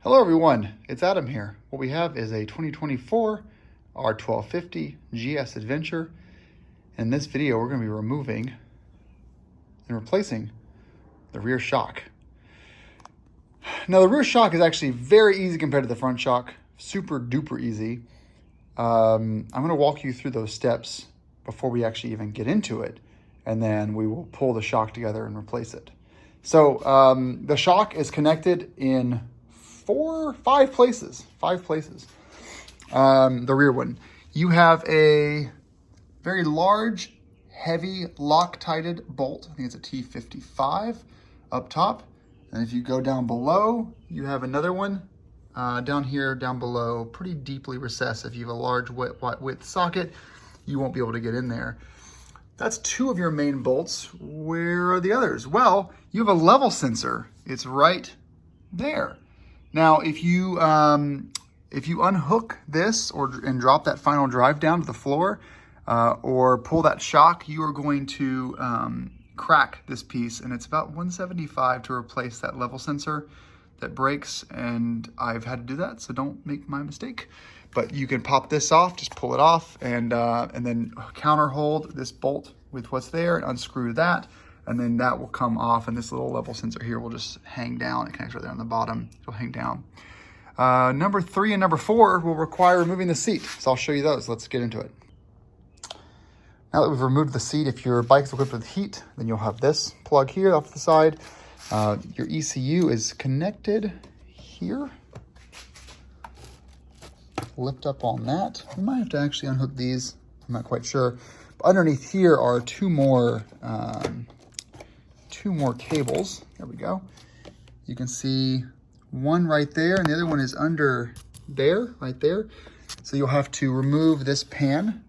Hello everyone, it's Adam here. What we have is a 2024 R1250GS Adventure. In this video, we're going to be removing and replacing the rear shock. Now the rear shock is actually very easy compared to the front shock, super duper easy. I'm going to walk you through those steps before we actually even get into it, and then we will pull the shock together and replace it. So the shock is connected in five places. The rear one. You have a very large, heavy, Loctited bolt. I think it's a T55 up top. And if you go down below, you have another one down here, down below, pretty deeply recessed. If you have a large width socket, you won't be able to get in there. That's two of your main bolts. Where are the others? Well, you have a level sensor. It's right there. Now, if you unhook this and drop that final drive down to the floor or pull that shock, you are going to crack this piece, and it's about $175 to replace that level sensor that breaks, and I've had to do that, so don't make my mistake. But you can pop this off, just pull it off, and then counter hold this bolt with what's there and unscrew that. And then that will come off, and this little level sensor here will just hang down. It connects right there on the bottom. It'll hang down. Number 3 and number 4 will require removing the seat. So I'll show you those. Let's get into it. Now that we've removed the seat, if your bike's equipped with heat, then you'll have this plug here off the side. Your ECU is connected here. Lift up on that. You might have to actually unhook these. I'm not quite sure. But underneath here are two more cables. There we go. You can see one right there, and the other one is under there, right there. So you'll have to remove this pan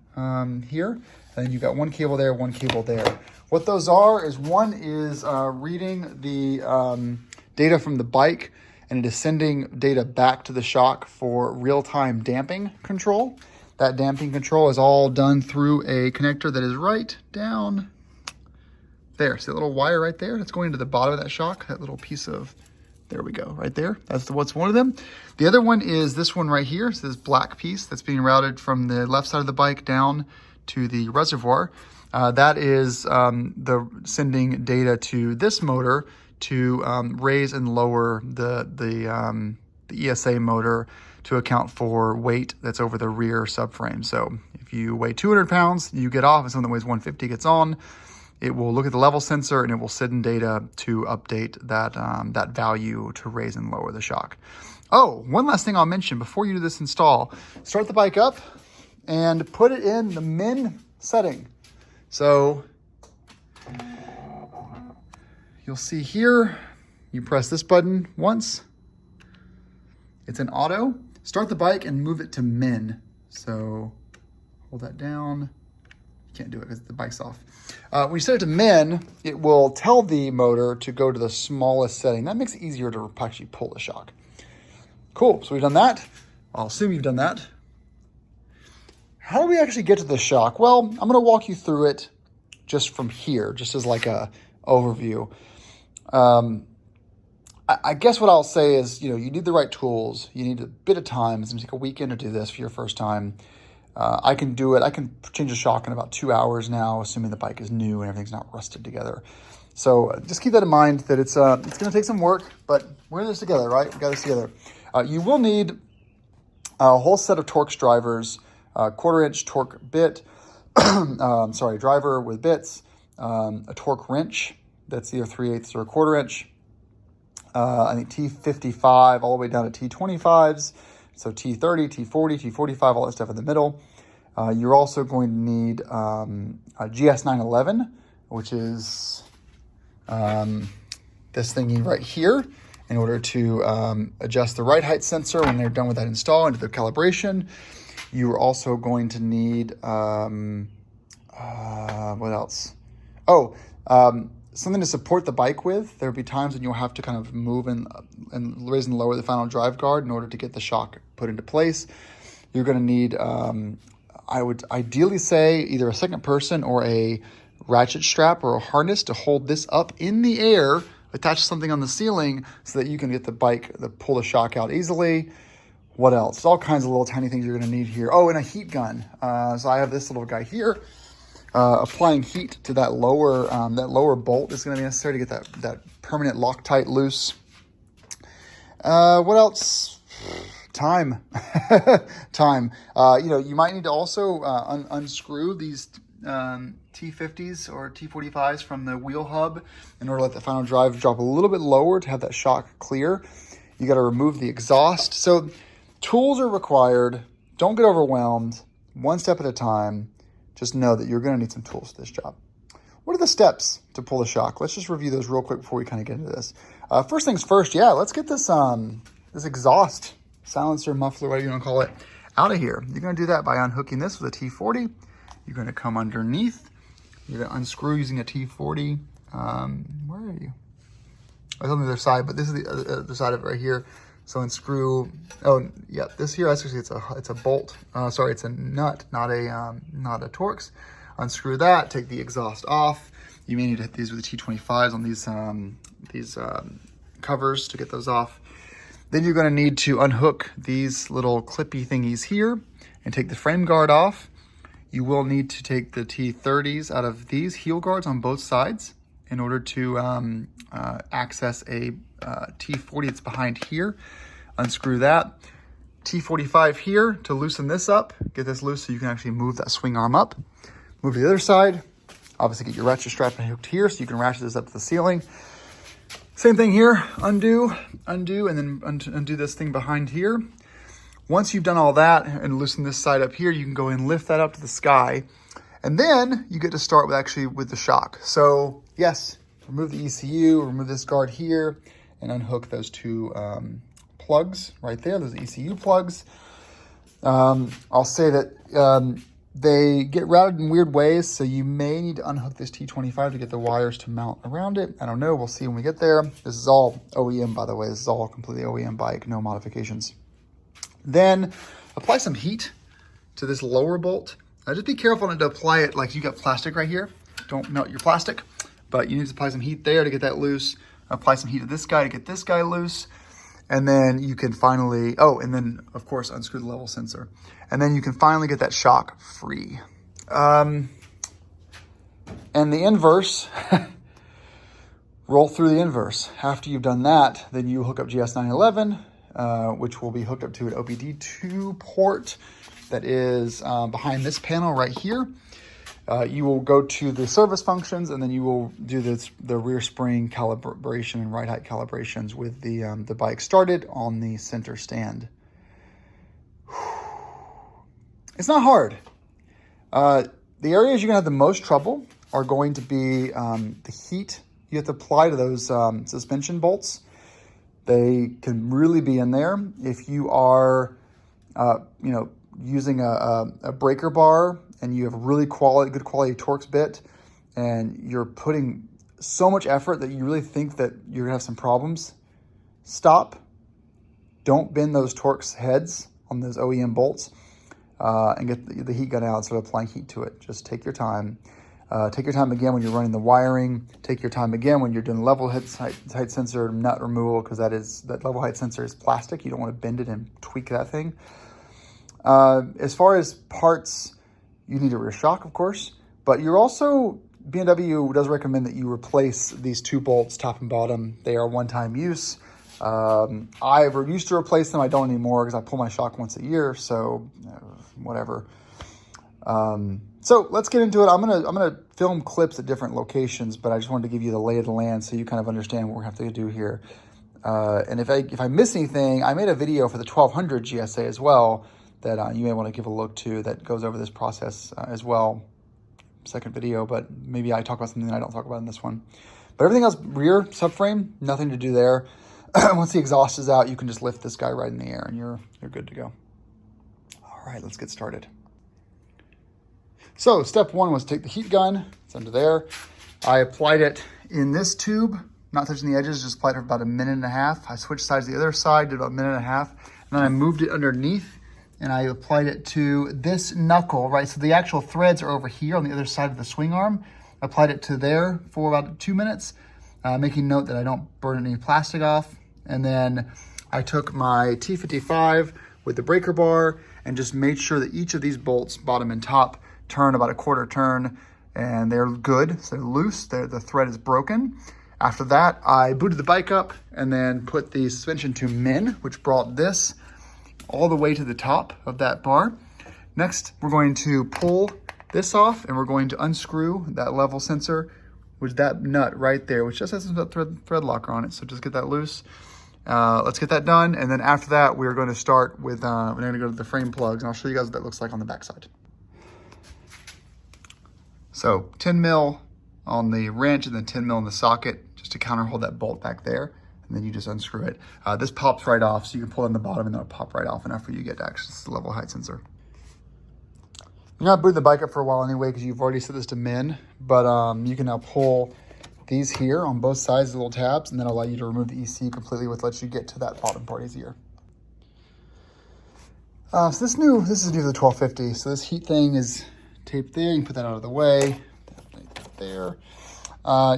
here, and you've got one cable there, one cable there. What those are is one is reading the data from the bike, and it is sending data back to the shock for real-time damping control. That damping control is all done through a connector that is right down there. See that little wire right there? That's going to the bottom of that shock, that little piece of, there we go, right there. That's what's one of them. The other one is this one right here. So this black piece that's being routed from the left side of the bike down to the reservoir. That is the sending data to this motor to raise and lower the ESA motor to account for weight that's over the rear subframe. So if you weigh 200 pounds, you get off, and someone that weighs 150 gets on. It will look at the level sensor, and it will send data to update that, that value to raise and lower the shock. Oh, one last thing I'll mention before you do this install. Start the bike up and put it in the min setting. So you'll see here, you press this button once. It's in auto. Start the bike and move it to min. So hold that down. Can't do it because the bike's off. When you set it to min, it will tell the motor to go to the smallest setting. That makes it easier to actually pull the shock. Cool, so we've done that. I'll assume you've done that. How do we actually get to the shock? Well, I'm gonna walk you through it just from here, just as like a overview. I guess what I'll say is, you need the right tools. You need a bit of time. It's gonna take a weekend to do this for your first time. I can do it. I can change the shock in about 2 hours now, assuming the bike is new and everything's not rusted together. So just keep that in mind that it's going to take some work, but we're in this together, right? We got this together. You will need a whole set of Torx drivers, 1/4-inch torque bit, driver with bits, a torque wrench that's either 3/8 or a 1/4-inch. I think T55 all the way down to T25s. So T30, T40, T45, all that stuff in the middle. You're also going to need a GS911, which is this thingy right here, in order to adjust the ride height sensor when they're done with that install into the calibration. You're also going to need, what else? Oh, something to support the bike with. There'll be times when you'll have to kind of move and raise and lower the final drive guard in order to get the shock put into place. You're going to need, I would ideally say, either a second person or a ratchet strap or a harness to hold this up in the air attach something on the ceiling so that you can get the bike, pull the shock out easily. What else? There's all kinds of little tiny things you're gonna need here. Oh, and a heat gun. So I have this little guy here. Applying heat to that lower bolt is gonna be necessary to get that permanent Loctite loose. What else? Time. Time. You might need to also unscrew these T50s or T45s from the wheel hub in order to let the final drive drop a little bit lower to have that shock clear. You got to remove the exhaust. So tools are required. Don't get overwhelmed. One step at a time. Just know that you're going to need some tools for this job. What are the steps to pull the shock? Let's just review those real quick before we kind of get into this. First things first, let's get this exhaust, silencer, muffler, whatever you want to call it, out of here. You're going to do that by unhooking this with a T40. You're going to come underneath. You're going to unscrew using a T40. Where are you? I was on the other side, but this is the other side of it right here. So unscrew. Oh, yeah, this here actually it's a bolt. Sorry, it's a nut, not a Torx. Unscrew that. Take the exhaust off. You may need to hit these with the T25s on these covers to get those off. Then you're going to need to unhook these little clippy thingies here and take the frame guard off. You will need to take the T30s out of these heel guards on both sides in order to access a T40 that's behind here. Unscrew that. T45 here to loosen this up. Get this loose so you can actually move that swing arm up. Move to the other side. Obviously get your ratchet strap hooked here so you can ratchet this up to the ceiling. Same thing here, undo, and then undo this thing behind here. Once you've done all that and loosen this side up here, you can go and lift that up to the sky. And then you get to start with the shock. So yes, remove the ECU, remove this guard here, and unhook those two plugs right there. Those are ECU plugs. I'll say that they get routed in weird ways, so you may need to unhook this T25 to get the wires to mount around it. I don't know. We'll see when we get there. This is all OEM, by the way. This is all completely OEM bike, no modifications. Then apply some heat to this lower bolt. Just be careful not to apply it like you got plastic right here. Don't melt your plastic, but you need to apply some heat there to get that loose. Apply some heat to this guy to get this guy loose. And then you can finally, and then of course unscrew the level sensor. And then you can finally get that shock free. And the inverse, roll through the inverse. After you've done that, then you hook up GS911, which will be hooked up to an OBD2 port that is behind this panel right here. You will go to the service functions, and then you will do the rear spring calibration and ride height calibrations with the bike started on the center stand. It's not hard. The areas you're gonna have the most trouble are going to be the heat you have to apply to those suspension bolts. They can really be in there. If you are, using a breaker bar and you have a really good quality Torx bit, and you're putting so much effort that you really think that you're gonna have some problems, stop. Don't bend those Torx heads on those OEM bolts and get the heat gun out instead of applying heat to it. Just take your time. Take your time again when you're running the wiring. Take your time again when you're doing level height sensor nut removal, because that level height sensor is plastic. You don't want to bend it and tweak that thing. As far as parts, you need a rear shock, of course, but you're also, BMW does recommend that you replace these two bolts, top and bottom. They are one-time use. I used to replace them. I don't anymore because I pull my shock once a year, so whatever. So let's get into it. I'm gonna film clips at different locations, but I just wanted to give you the lay of the land so you kind of understand what we have to do here. And if I miss anything, I made a video for the 1200 GSA as well that you may want to give a look to, that goes over this process as well. Second video, but maybe I talk about something that I don't talk about in this one. But everything else, rear subframe, nothing to do there. Once the exhaust is out, you can just lift this guy right in the air and you're good to go. All right, let's get started. So step one was take the heat gun. It's under there. I applied it in this tube, not touching the edges, just applied it for about a minute and a half. I switched sides to the other side, did about a minute and a half, and then I moved it underneath and I applied it to this knuckle, right? So the actual threads are over here on the other side of the swing arm. Applied it to there for about 2 minutes. making note that I don't burn any plastic off. And then I took my T55 with the breaker bar and just made sure that each of these bolts, bottom and top, turn about a quarter turn, and they're good, so they're loose, the thread is broken. After that, I booted the bike up and then put the suspension to min, which brought this all the way to the top of that bar. Next, we're going to pull this off and we're going to unscrew that level sensor, which that nut right there, which just has a thread locker on it. So just get that loose. Let's get that done. And then after that, we're going to start with, we're going to go to the frame plugs and I'll show you guys what that looks like on the backside. So 10 mil on the wrench and then 10 mil in the socket just to counter hold that bolt back there. And then you just unscrew it. This pops right off, so you can pull in the bottom and then it'll pop right off enough for you to get access to the level height sensor. You're not booting the bike up for a while anyway because you've already set this to min, but you can now pull these here on both sides of the little tabs and then allow you to remove the ECU completely, which lets you get to that bottom part easier. So this is new for the 1250. So this heat thing is taped there. You can put that out of the way. Right there.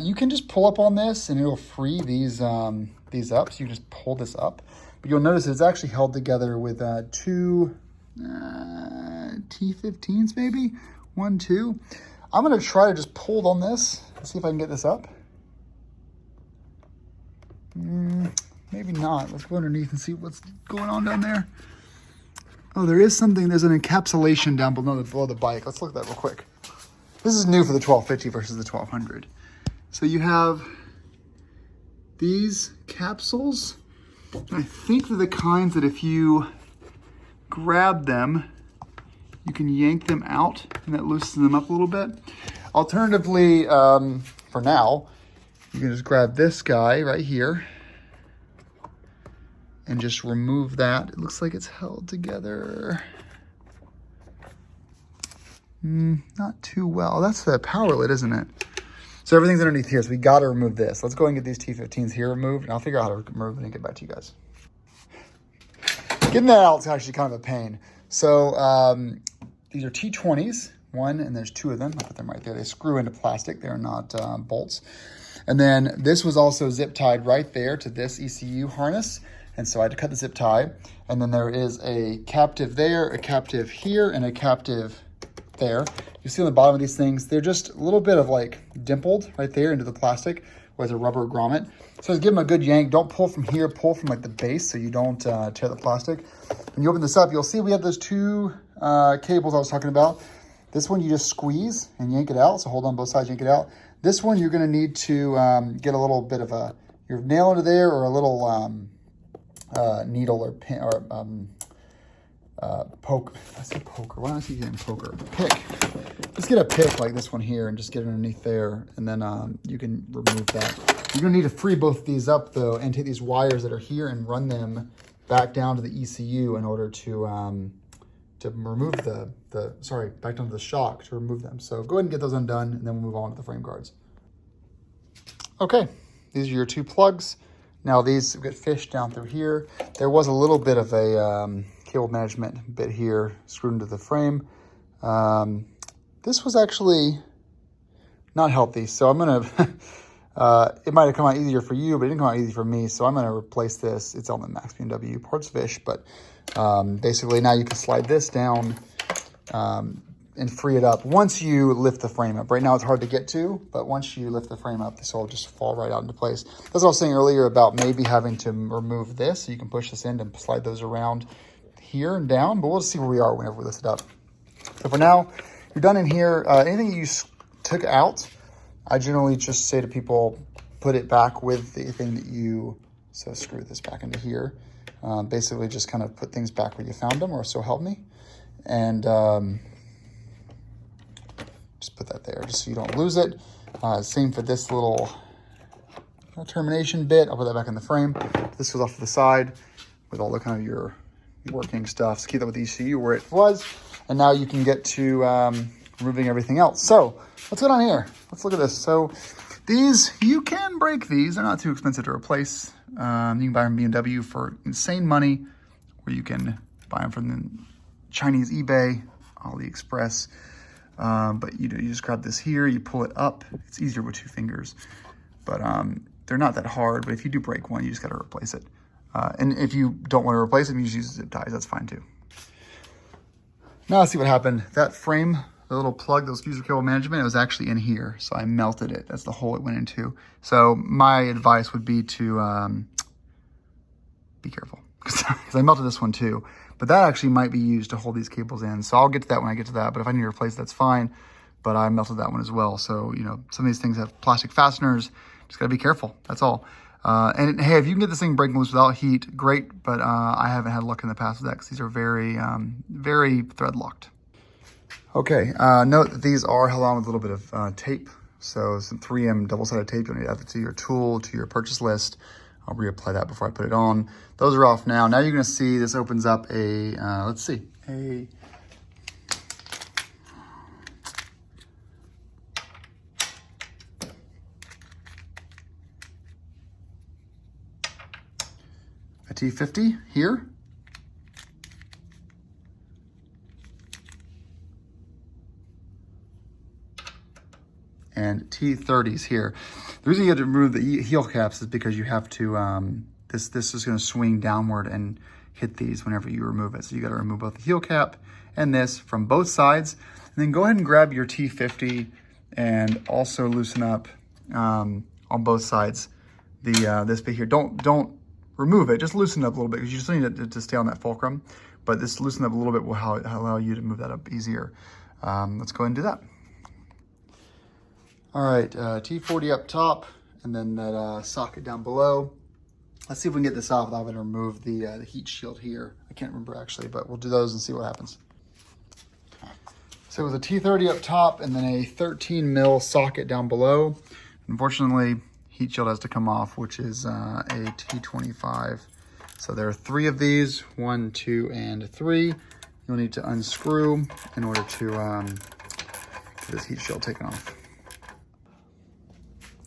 You can just pull up on this and it'll free these up. So you just pull this up. But you'll notice it's actually held together with two T15s maybe. 1, 2. I'm going to try to just pull on this and see if I can get this up. Maybe not. Let's go underneath and see what's going on down there. Oh, there is something. There's an encapsulation down below the bike. Let's look at that real quick. This is new for the 1250 versus the 1200. So you have these capsules. I think they're the kinds that if you grab them, you can yank them out and that loosens them up a little bit. Alternatively, for now, you can just grab this guy right here and just remove that. It looks like it's held together. Not too well. That's the power lid, isn't it? So everything's underneath here, so we gotta remove this. Let's go and get these T15s here removed, and I'll figure out how to remove it and get back to you guys. Getting that out is actually kind of a pain. So these are T20s, one, and there's 2 of them. I'll put them right there. They screw into plastic. They're not bolts. And then this was also zip tied right there to this ECU harness. And so I had to cut the zip tie. And then there is a captive there, a captive here, and a captive there. You see on the bottom of these things, they're just a little bit of like dimpled right there into the plastic with a rubber grommet. So just give them a good yank. Don't pull from here, pull from like the base so you don't tear the plastic. When you open this up, you'll see we have those 2 cables I was talking about. This one you just squeeze and yank it out. So hold on both sides, yank it out. This one you're gonna need to get a little bit of your nail into there or a little needle or pin or poke. I said poker. Why don't I keep getting poker? Pick. Just get a pick like this one here and just get it underneath there, and then you can remove that. You're gonna need to free both of these up though, and take these wires that are here and run them back down to the ECU in order to remove back down to the shock to remove them. So go ahead and get those undone, and then we'll move on to the frame guards. Okay, these are your 2 plugs. Now these get fished down through here. There was a little bit of a cable management bit here screwed into the frame. This was actually not healthy, so I'm gonna, it might have come out easier for you, but it didn't come out easy for me, so I'm gonna replace this. It's on the Max BMW parts fish, but basically now you can slide this down and free it up once you lift the frame up. Right now it's hard to get to, but once you lift the frame up, this will just fall right out into place. That's what I was saying earlier about maybe having to remove this, so you can push this in and slide those around here and down, but we'll see where we are whenever we lift it up. So for now, you're done in here. Anything you took out, I generally just say to people, put it back with the thing that you, so screw this back into here. Basically just kind of put things back where you found them, or so help me. And just put that there just so you don't lose it. Same for this little termination bit. I'll put that back in the frame. This goes off to the side with all the kind of your working stuff. So keep that with the ECU where it was. And now you can get to removing everything else. So let's go down here. Let's look at this. So these, you can break these. They're not too expensive to replace. You can buy them from BMW for insane money, or you can buy them from the Chinese eBay, AliExpress. But you just grab this here, you pull it up. It's easier with 2 fingers. But they're not that hard, but if you do break one, you just got to replace it. And if you don't want to replace them, you just use zip ties. That's fine too. Now let's see what happened. That frame, the little plug that was used for cable management, it was actually in here. So I melted it. That's the hole it went into. So my advice would be to be careful, because I melted this one too. But that actually might be used to hold these cables in. So I'll get to that when I get to that. But if I need to replace, that's fine. But I melted that one as well. So, you know, some of these things have plastic fasteners. Just gotta be careful, that's all. And hey, if you can get this thing breaking loose without heat, great. But I haven't had luck in the past with that because these are very, very thread locked. Okay, note that these are held on with a little bit of tape. So some 3M double-sided tape, you'll need to add it to your tool, to your purchase list. I'll reapply that before I put it on. Those are off now. Now you're gonna see this opens up a, let's see, a T50 here. And T30s here. The reason you have to remove the heel caps is because you have to, this is gonna swing downward and hit these whenever you remove it. So you gotta remove both the heel cap and this from both sides. And then go ahead and grab your T50 and also loosen up on both sides this bit here. Don't remove it, just loosen it up a little bit because you just need it to stay on that fulcrum. But this loosen up a little bit will allow you to move that up easier. Let's go ahead and do that. All right, T40 up top, and then that socket down below. Let's see if we can get this off without having to remove the heat shield here. I can't remember actually, but we'll do those and see what happens. So with a T30 up top and then a 13 mil socket down below. Unfortunately, heat shield has to come off, which is a T25. So there are 3 of these, 1, 2, and 3. You'll need to unscrew in order to get this heat shield taken off.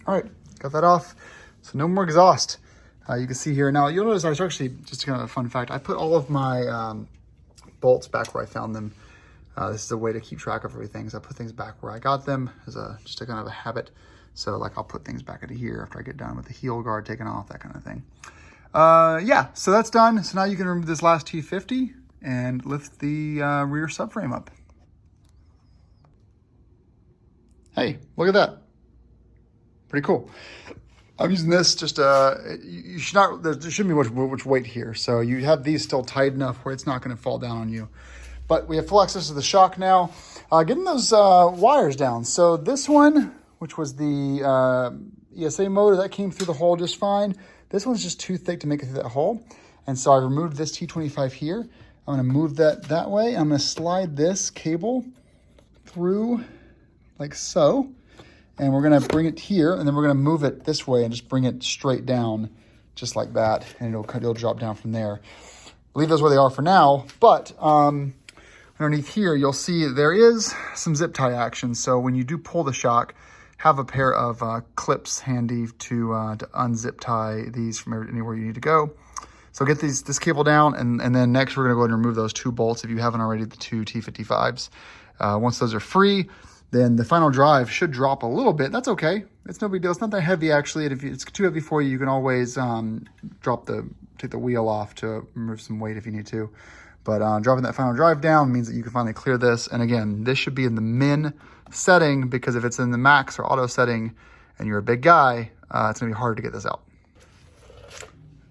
All right, got that off. So no more exhaust. You can see here. Now you'll notice I was actually, just kind of a fun fact, I put all of my bolts back where I found them. This is a way to keep track of everything. So I put things back where I got them as just a kind of a habit. So like I'll put things back into here after I get done with the heel guard taken off, that kind of thing. Yeah, so that's done. So now you can remove this last T50 and lift the rear subframe up. Hey, look at that. Pretty cool. I'm using this just, you should not, there shouldn't be much weight here. So you have these still tight enough where it's not gonna fall down on you. But we have full access to the shock now. Getting those wires down. So this one, which was the ESA motor, that came through the hole just fine. This one's just too thick to make it through that hole. And so I removed this T25 here. I'm gonna move that way. I'm gonna slide this cable through like so. And we're gonna bring it here, and then we're gonna move it this way and just bring it straight down, just like that. And it'll drop down from there. Leave those where they are for now, but underneath here, you'll see there is some zip tie action. So when you do pull the shock, have a pair of clips handy to unzip tie these from anywhere you need to go. So get this cable down, and then next we're gonna go ahead and remove those 2 bolts if you haven't already, the 2 T55s. Once those are free, then the final drive should drop a little bit. That's okay. It's no big deal. It's not that heavy actually. And if it's too heavy for you, you can always take the wheel off to remove some weight if you need to. But dropping that final drive down means that you can finally clear this. And again, this should be in the min setting, because if it's in the max or auto setting and you're a big guy, it's gonna be hard to get this out.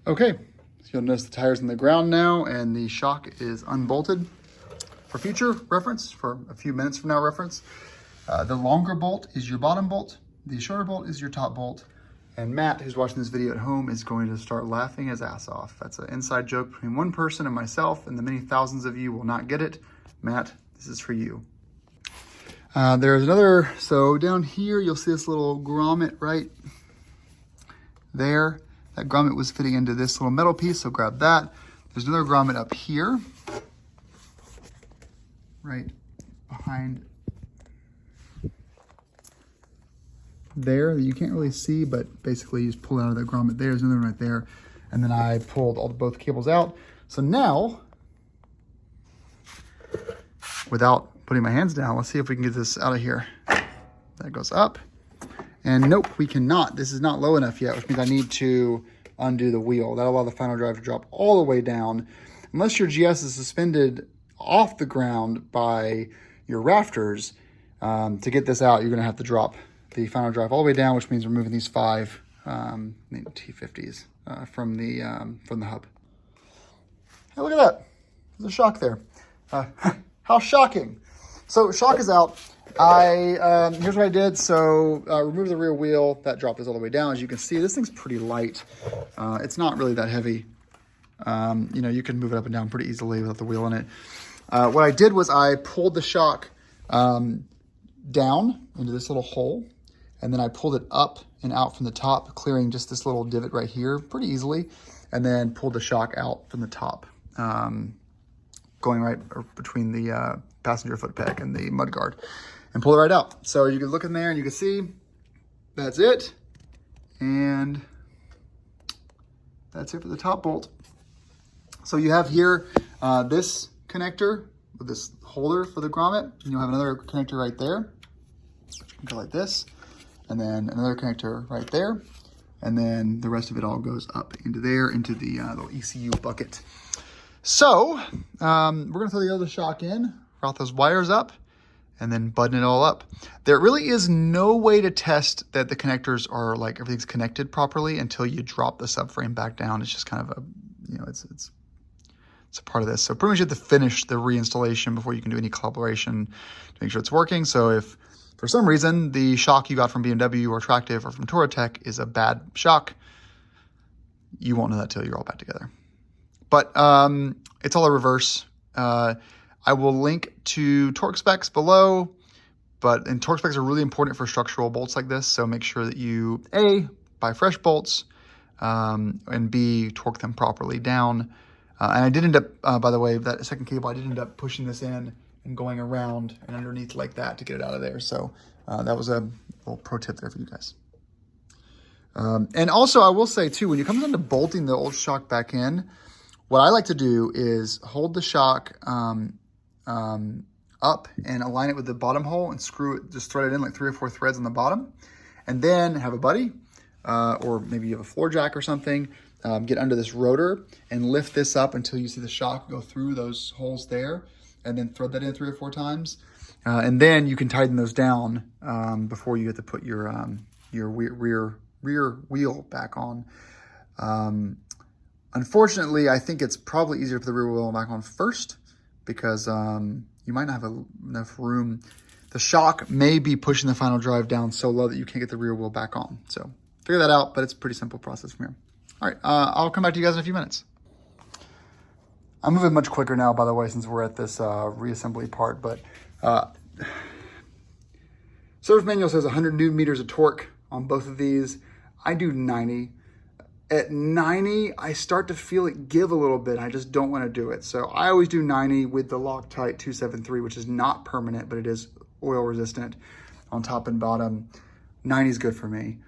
Okay, so you'll notice the tire's in the ground now and the shock is unbolted. For future reference, for a few minutes from now reference, the longer bolt is your bottom bolt, the shorter bolt is your top bolt. And Matt, who's watching this video at home, is going to start laughing his ass off. That's an inside joke between one person and myself, and the many thousands of you will not get it. Matt, this is for you. There's another, so down here, you'll see this little grommet right there. That grommet was fitting into this little metal piece, so grab that. There's another grommet up here, right behind there that you can't really see, but basically you just pull out of that grommet there. There's another one right there. And then I pulled both cables out. So now, without putting my hands down, let's see if we can get this out of here. That goes up. And nope, we cannot. This is not low enough yet, which means I need to undo the wheel. That'll allow the final drive to drop all the way down. Unless your GS is suspended off the ground by your rafters, to get this out, you're gonna have to drop the final drive all the way down, which means removing these 5 T50s from the hub. Hey, look at that. There's a shock there. How shocking. So shock is out. Here's what I did. So remove the rear wheel. That dropped us all the way down. As you can see, this thing's pretty light. It's not really that heavy. You know, you can move it up and down pretty easily without the wheel in it. What I did was I pulled the shock down into this little hole, and then I pulled it up and out from the top, clearing just this little divot right here pretty easily, and then pulled the shock out from the top, going right between the passenger foot peg and the mudguard, and pull it right out. So you can look in there and you can see that's it, and that's it for the top bolt. So you have here this connector with this holder for the grommet, and you'll have another connector right there. Go like this, and then another connector right there, and then the rest of it all goes up into there, into the little ECU bucket. So we're gonna throw the other shock in, route those wires up, and then button it all up. There really is no way to test that the connectors are like everything's connected properly until you drop the subframe back down. It's just kind of a, you know, it's a part of this. So pretty much you have to finish the reinstallation before you can do any calibration to make sure it's working. So if for some reason the shock you got from BMW or Tractive or from Touratech is a bad shock, you won't know that till you're all back together. But it's all a reverse. I will link to torque specs below, and torque specs are really important for structural bolts like this. So make sure that you, A, buy fresh bolts, and B, torque them properly down. And I did end up, by the way, that second cable, I did end up pushing this in and going around and underneath like that to get it out of there. So that was a little pro tip there for you guys. And also I will say too, when you come down to bolting the old shock back in, what I like to do is hold the shock up and align it with the bottom hole and screw it, just thread it in like 3 or 4 threads on the bottom, and then have a buddy, or maybe you have a floor jack or something, get under this rotor and lift this up until you see the shock go through those holes there, and then thread that in 3 or 4 times. And then you can tighten those down before you have to put your rear wheel back on. Unfortunately, I think it's probably easier to put the rear wheel back on first, because you might not have enough room. The shock may be pushing the final drive down so low that you can't get the rear wheel back on. So figure that out, but it's a pretty simple process from here. All right, I'll come back to you guys in a few minutes. I'm moving much quicker now, by the way, since we're at this reassembly part, but service manual says 100 Newton meters of torque on both of these. I do 90. At 90, I start to feel it give a little bit. I just don't want to do it. So I always do 90 with the Loctite 273, which is not permanent, but it is oil resistant on top and bottom. 90 is good for me.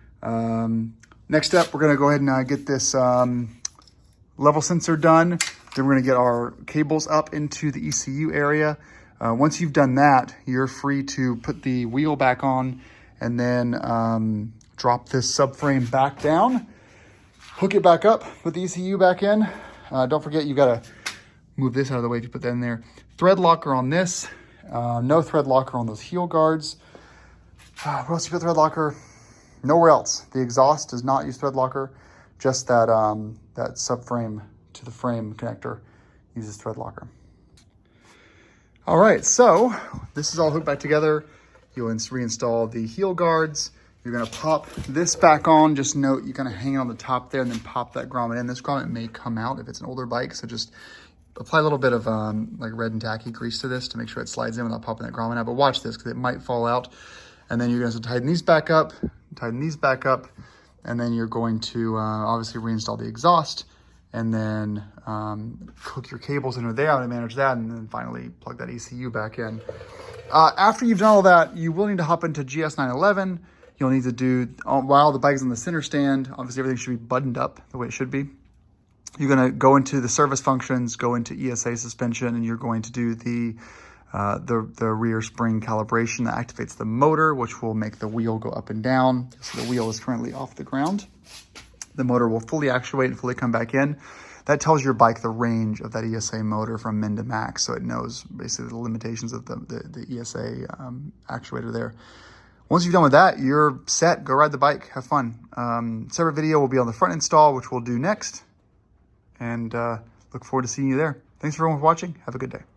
Next up, we're going to go ahead and get this level sensor done. Then we're going to get our cables up into the ECU area. Once you've done that, you're free to put the wheel back on and then drop this subframe back down. Hook it back up, put the ECU back in. Don't forget, you gotta move this out of the way if you put that in there. Thread locker on this. No thread locker on those heel guards. Where else you put thread locker? Nowhere else. The exhaust does not use thread locker. Just that, that subframe to the frame connector uses thread locker. All right, so this is all hooked back together. You'll reinstall the heel guards. You're gonna pop this back on. Just note, you kind of hang it on the top there and then pop that grommet in. This grommet may come out if it's an older bike, so just apply a little bit of like red and tacky grease to this to make sure it slides in without popping that grommet out. But watch this, because it might fall out. And then you're gonna tighten these back up, and then you're going to obviously reinstall the exhaust, and then hook your cables into there and manage that, and then finally plug that ECU back in. After you've done all that, you will need to hop into GS911. You'll need to do, while the bike's on the center stand, obviously everything should be buttoned up the way it should be. You're gonna go into the service functions, go into ESA suspension, and you're going to do the the rear spring calibration that activates the motor, which will make the wheel go up and down. So the wheel is currently off the ground. The motor will fully actuate and fully come back in. That tells your bike the range of that ESA motor from min to max, so it knows basically the limitations of the ESA actuator there. Once you're done with that, you're set. Go ride the bike, have fun. Separate video will be on the front install, which we'll do next, and look forward to seeing you there. Thanks everyone for watching. Have a good day.